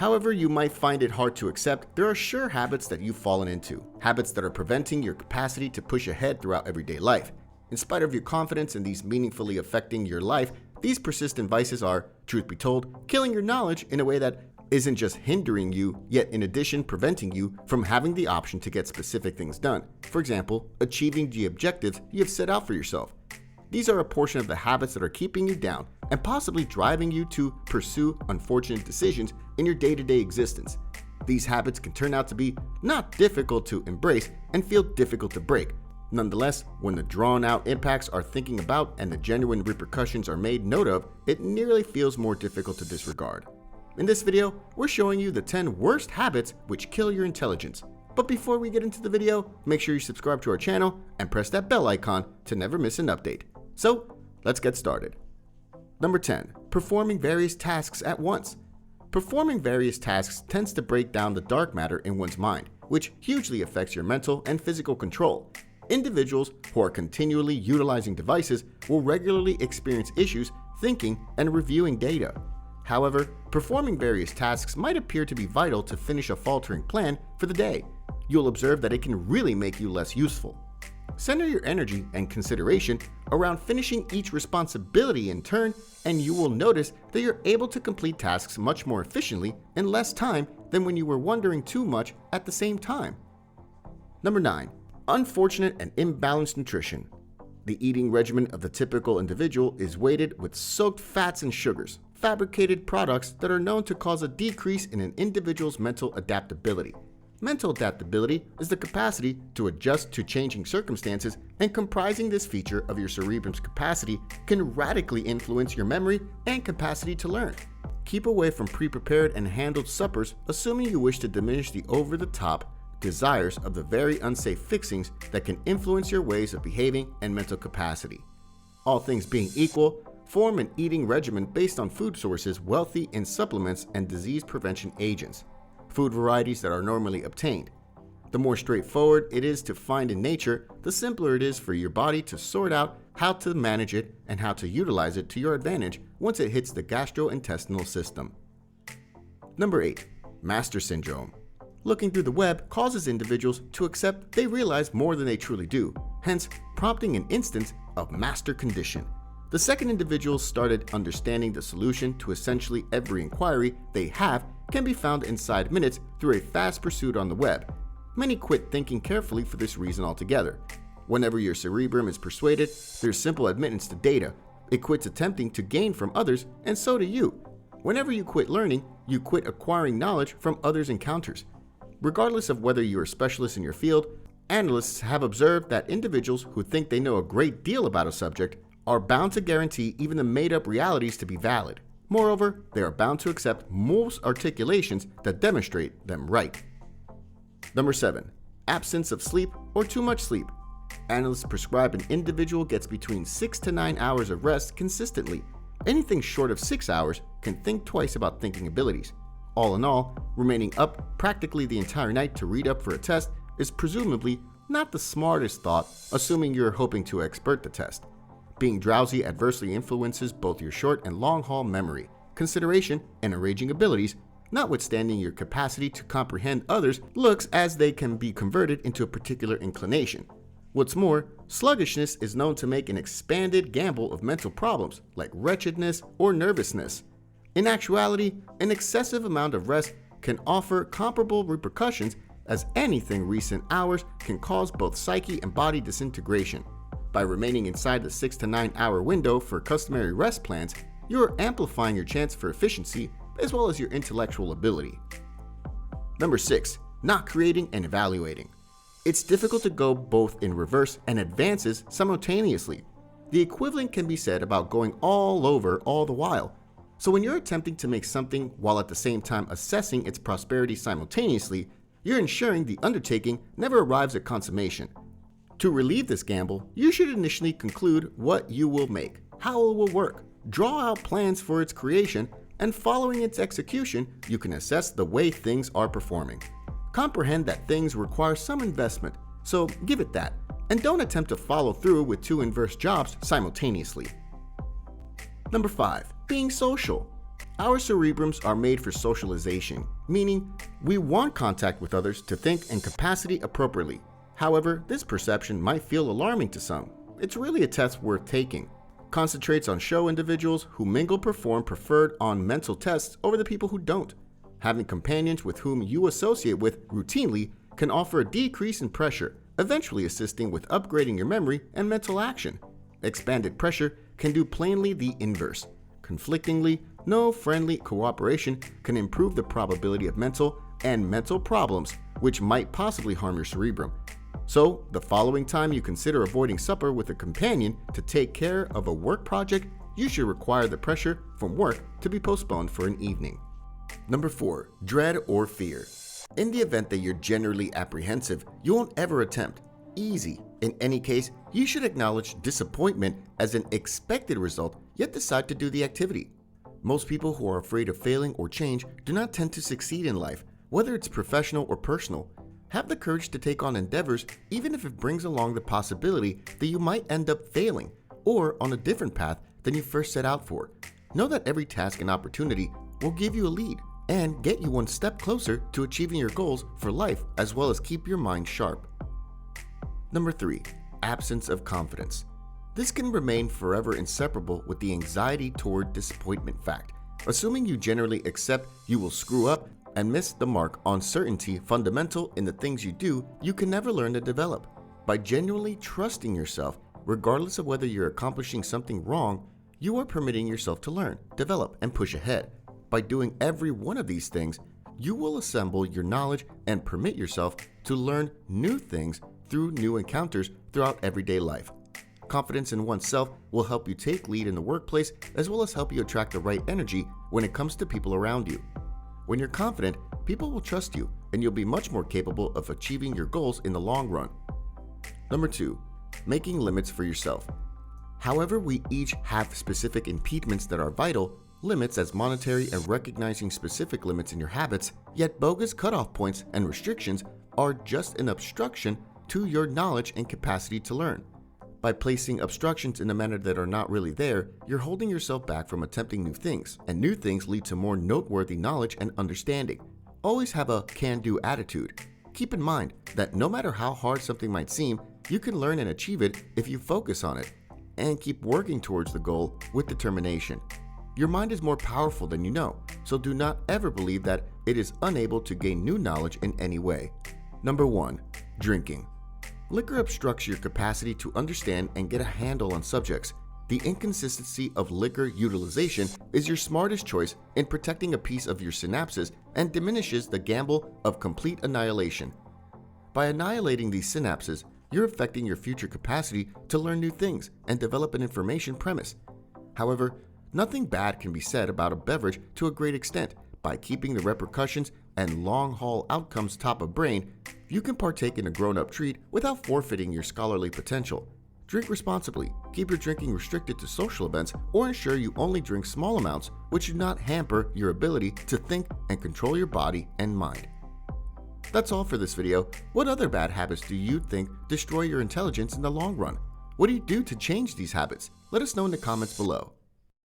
However you might find it hard to accept, there are sure habits that you've fallen into, habits that are preventing your capacity to push ahead throughout everyday life. In spite of your confidence in these meaningfully affecting your life, these persistent vices are, truth be told, killing your knowledge in a way that isn't just hindering you, yet in addition preventing you from having the option to get specific things done. For example, achieving the objectives you have set out for yourself. These are a portion of the habits that are keeping you down and possibly driving you to pursue unfortunate decisions in your day-to-day existence. These habits can turn out to be not difficult to embrace and feel difficult to break. Nonetheless, when the drawn-out impacts are thinking about and the genuine repercussions are made note of, it nearly feels more difficult to disregard. In this video, we're showing you the 10 worst habits which kill your intelligence. But before we get into the video, make sure you subscribe to our channel and press that bell icon to never miss an update. So, let's get started. Number 10. Performing various tasks at once. Performing various tasks tends to break down the dark matter in one's mind, which hugely affects your mental and physical control. Individuals who are continually utilizing devices will regularly experience issues thinking and reviewing data. However, performing various tasks might appear to be vital to finish a faltering plan for the day. You'll observe that it can really make you less useful. Center your energy and consideration around finishing each responsibility in turn, and you will notice that you're able to complete tasks much more efficiently in less time than when you were wondering too much at the same time. Number 9. Unfortunate and imbalanced nutrition. The eating regimen of the typical individual is weighted with soaked fats and sugars, fabricated products that are known to cause a decrease in an individual's mental adaptability. Mental adaptability is the capacity to adjust to changing circumstances, and comprising this feature of your cerebrum's capacity can radically influence your memory and capacity to learn. Keep away from pre-prepared and handled suppers, assuming you wish to diminish the over-the-top desires of the very unsafe fixings that can influence your ways of behaving and mental capacity. All things being equal, form an eating regimen based on food sources wealthy in supplements and disease prevention agents, food varieties that are normally obtained. The more straightforward it is to find in nature, the simpler it is for your body to sort out how to manage it and how to utilize it to your advantage once it hits the gastrointestinal system. Number 8. Master syndrome. Looking through the web causes individuals to accept they realize more than they truly do, hence prompting an instance of master condition. The second individuals started understanding the solution to essentially every inquiry they have can be found inside minutes through a fast pursuit on the web. Many quit thinking carefully for this reason altogether. Whenever your cerebrum is persuaded, there's simple admittance to data. It quits attempting to gain from others, and so do you. Whenever you quit learning, you quit acquiring knowledge from others' encounters. Regardless of whether you're a specialist in your field, analysts have observed that individuals who think they know a great deal about a subject are bound to guarantee even the made-up realities to be valid. Moreover, they are bound to accept most articulations that demonstrate them right. Number 7. Absence of sleep or too much sleep. Analysts prescribe an individual gets between 6 to 9 hours of rest consistently. Anything short of 6 hours can think twice about thinking abilities. All in all, remaining up practically the entire night to read up for a test is presumably not the smartest thought, assuming you're hoping to expert the test. Being drowsy adversely influences both your short and long-haul memory, consideration, and arranging abilities, notwithstanding your capacity to comprehend others looks as they can be converted into a particular inclination. What's more, sluggishness is known to make an expanded gamble of mental problems like wretchedness or nervousness. In actuality, an excessive amount of rest can offer comparable repercussions as anything recent hours can cause both psyche and body disintegration. By remaining inside the 6 to 9 hour window for customary rest plans, you are amplifying your chance for efficiency as well as your intellectual ability. Number 6. Not creating and evaluating. It's difficult to go both in reverse and advances simultaneously. The equivalent can be said about going all over all the while. So when you're attempting to make something while at the same time assessing its prosperity simultaneously, you're ensuring the undertaking never arrives at consummation. To relieve this gamble, you should initially conclude what you will make, how it will work, draw out plans for its creation, and following its execution, you can assess the way things are performing. Comprehend that things require some investment, so give it that, and don't attempt to follow through with 2 inverse jobs simultaneously. Number 5. Being social. Our cerebrums are made for socialization, meaning we want contact with others to think and capacity appropriately. However, this perception might feel alarming to some. It's really a test worth taking. Concentrates on show individuals who mingle perform preferred on mental tests over the people who don't. Having companions with whom you associate with routinely can offer a decrease in pressure, eventually assisting with upgrading your memory and mental action. Expanded pressure can do plainly the inverse. Conflictingly, no friendly cooperation can improve the probability of mental problems, which might possibly harm your cerebrum. So, the following time you consider avoiding supper with a companion to take care of a work project, you should require the pressure from work to be postponed for an evening. Number 4. Dread or fear. In the event that you're generally apprehensive, you won't ever attempt. Easy. In any case, you should acknowledge disappointment as an expected result, yet decide to do the activity. Most people who are afraid of failing or change do not tend to succeed in life, whether it's professional or personal. Have the courage to take on endeavors even if it brings along the possibility that you might end up failing or on a different path than you first set out for. Know that every task and opportunity will give you a lead and get you one step closer to achieving your goals for life, as well as keep your mind sharp. Number 3. Absence of confidence. This can remain forever inseparable with the anxiety toward disappointment fact. Assuming you generally accept you will screw up and miss the mark on certainty fundamental in the things you do, you can never learn to develop. By genuinely trusting yourself, regardless of whether you're accomplishing something wrong, you are permitting yourself to learn, develop, and push ahead. By doing every one of these things, you will assemble your knowledge and permit yourself to learn new things through new encounters throughout everyday life. Confidence in oneself will help you take lead in the workplace, as well as help you attract the right energy when it comes to people around you. When you're confident, people will trust you, and you'll be much more capable of achieving your goals in the long run. Number 2. Making limits for yourself. However, we each have specific impediments that are vital, limits as monetary and recognizing specific limits in your habits, yet bogus cutoff points and restrictions are just an obstruction to your knowledge and capacity to learn. By placing obstructions in a manner that are not really there, you're holding yourself back from attempting new things, and new things lead to more noteworthy knowledge and understanding. Always have a can-do attitude. Keep in mind that no matter how hard something might seem, you can learn and achieve it if you focus on it, and keep working towards the goal with determination. Your mind is more powerful than you know, so do not ever believe that it is unable to gain new knowledge in any way. Number 1. Drinking. Liquor obstructs your capacity to understand and get a handle on subjects. The inconsistency of liquor utilization is your smartest choice in protecting a piece of your synapses and diminishes the gamble of complete annihilation. By annihilating these synapses, you're affecting your future capacity to learn new things and develop an information premise. However, nothing bad can be said about a beverage to a great extent. By keeping the repercussions and long-haul outcomes top of brain, you can partake in a grown-up treat without forfeiting your scholarly potential. Drink responsibly, keep your drinking restricted to social events, or ensure you only drink small amounts which do not hamper your ability to think and control your body and mind. That's all for this video. What other bad habits do you think destroy your intelligence in the long run? What do you do to change these habits? Let us know in the comments below.